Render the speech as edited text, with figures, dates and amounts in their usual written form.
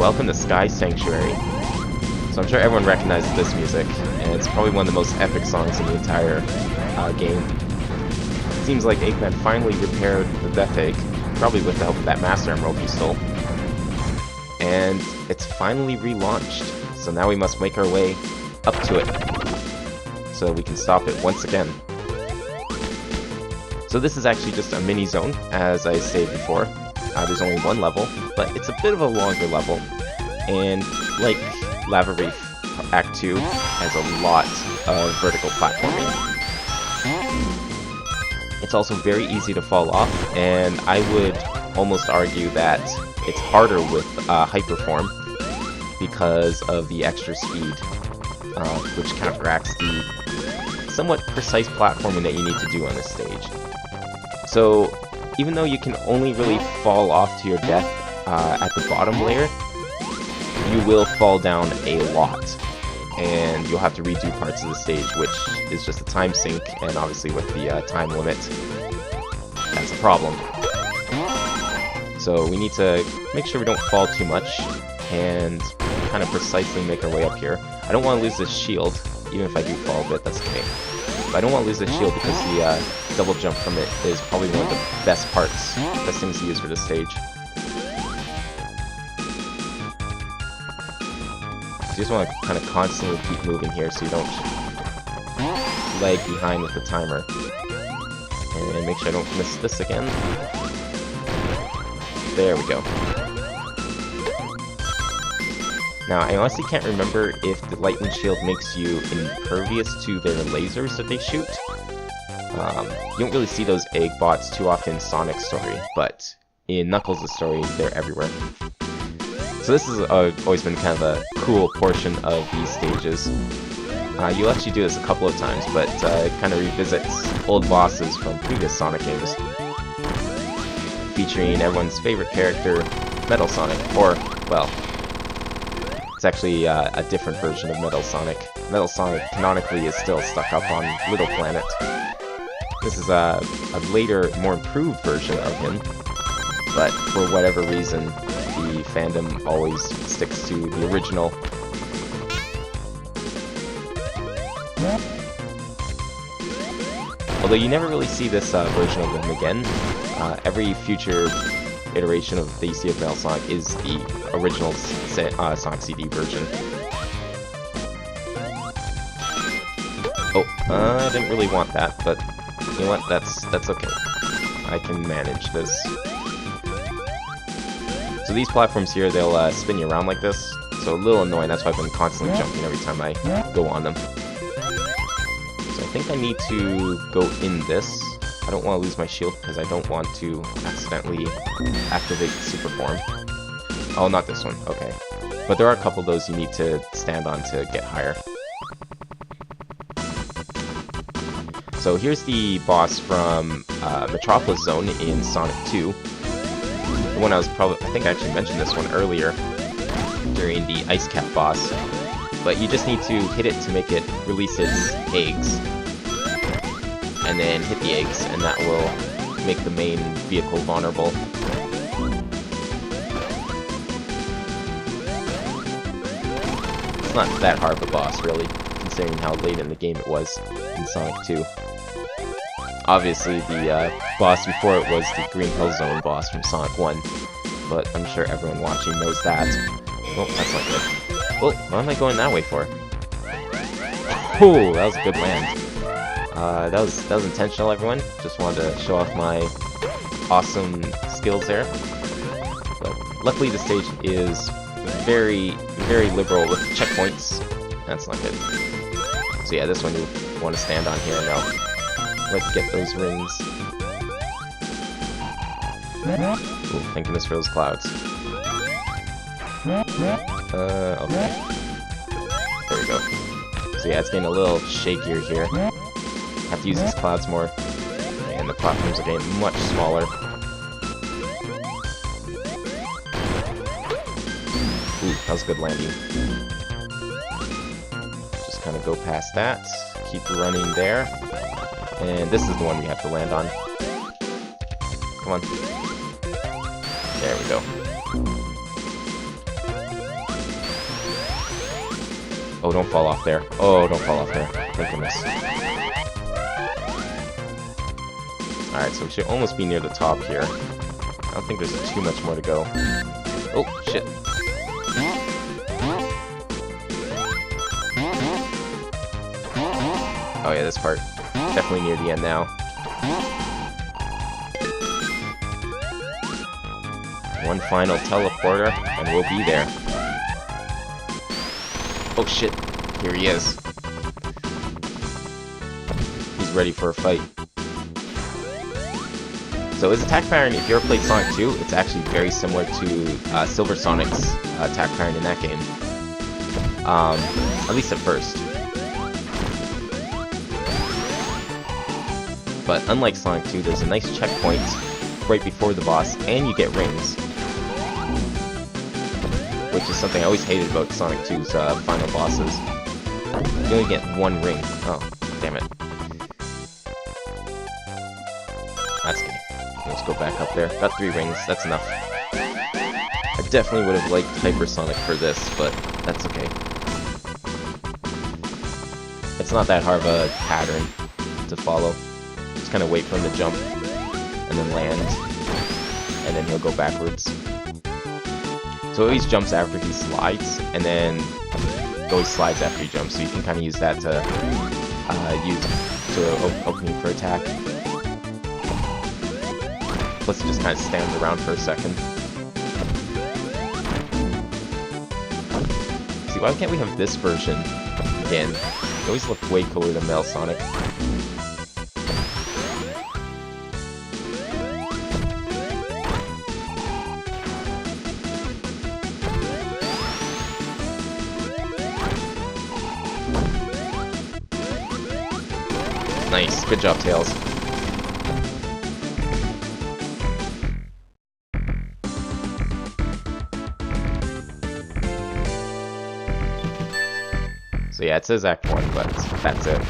welcome to Sky Sanctuary. So I'm sure everyone recognizes this music, and it's probably one of the most epic songs in the entire game. It seems like Eggman finally repaired the Death Egg, probably with the help of that Master Emerald he stole. And it's finally relaunched, so now we must make our way up to it, so we can stop it once again. So this is actually just a mini zone, as I stated before. There's only one level, but it's a bit of a longer level, and like Lava Reef Act 2 has a lot of vertical platforming. It's also very easy to fall off, and I would almost argue that it's harder with Hyperform because of the extra speed, which counteracts the somewhat precise platforming that you need to do on this stage. So, even though you can only really fall off to your death at the bottom layer, you will fall down a lot, and you'll have to redo parts of the stage, which is just a time sink, and obviously with the time limit, that's a problem. So we need to make sure we don't fall too much, and kind of precisely make our way up here. I don't want to lose this shield, even if I do fall a bit, that's okay. But I don't want to lose this shield because the double jump from it is probably one of the best parts, best things to use for this stage. So you just want to kind of constantly keep moving here so you don't lag behind with the timer. And make sure I don't miss this again. There we go. Now, I honestly can't remember if the lightning shield makes you impervious to their lasers that they shoot. You don't really see those egg bots too often in Sonic's story, but in Knuckles' story, they're everywhere. So this has always been kind of a cool portion of these stages. You'll actually do this a couple of times, but it kind of revisits old bosses from previous Sonic games, featuring everyone's favorite character, Metal Sonic, or, well, it's actually a different version of Metal Sonic. Metal Sonic canonically is still stuck up on Little Planet. This is a later, more improved version of him, but for whatever reason, the fandom always sticks to the original. Although you never really see this version of him again. Every future iteration of the EC of Metal Sonic is the original Sonic CD version. Oh, I didn't really want that, but you know what? That's okay. I can manage this. So these platforms here, they'll spin you around like this, so a little annoying. That's why I've been constantly jumping every time I go on them. So I think I need to go in this. I don't want to lose my shield because I don't want to accidentally activate the super form. Oh, not this one. Okay. But there are a couple of those you need to stand on to get higher. So here's the boss from Metropolis Zone in Sonic 2. The one I think I actually mentioned this one earlier during the Ice Cap boss. But you just need to hit it to make it release its eggs. And then hit the eggs, and that will make the main vehicle vulnerable. It's not that hard of a boss, really, considering how late in the game it was in Sonic 2. Obviously, the boss before it was the Green Hill Zone boss from Sonic 1, but I'm sure everyone watching knows that. Oh, that's not good. Well, what am I going that way for? Oh, that was a good land. That was intentional, everyone. Just wanted to show off my awesome skills there. But luckily, the stage is very, very liberal with checkpoints. That's not good. So yeah, this one you want to stand on here now. Let's get those rings. Ooh, thank goodness for those clouds. Okay. There we go. So yeah, it's getting a little shakier here. Have to use these clouds more. And the platforms are getting much smaller. Ooh, that was a good landing. Just kind of go past that. Keep running there. And this is the one we have to land on. Come on. There we go. Oh, don't fall off there. Oh, don't fall off there. Thank goodness. Alright, so we should almost be near the top here. I don't think there's too much more to go. Oh, shit. Oh yeah, this part. Definitely near the end now. One final teleporter, and we'll be there. Oh shit, here he is. He's ready for a fight. So his attack pattern, if you ever played Sonic 2, it's actually very similar to Silver Sonic's attack pattern in that game. At least at first. But unlike Sonic 2, there's a nice checkpoint right before the boss, and you get rings. Which is something I always hated about Sonic 2's final bosses. You only get one ring. Oh, damn it. That's good. Let's go back up there. Got 3 rings, that's enough. I definitely would have liked Hypersonic for this, but that's okay. It's not that hard of a pattern to follow. Just kind of wait for him to jump, and then land, and then he'll go backwards. So he always jumps after he slides, and then he always slides after he jumps, so you can kind of use that to opening for attack. Plus it just kind of stands around for a second. See, why can't we have this version again? It always looked way cooler than Metal Sonic. Nice, good job, Tails. So yeah, it says Act 1, but that's it.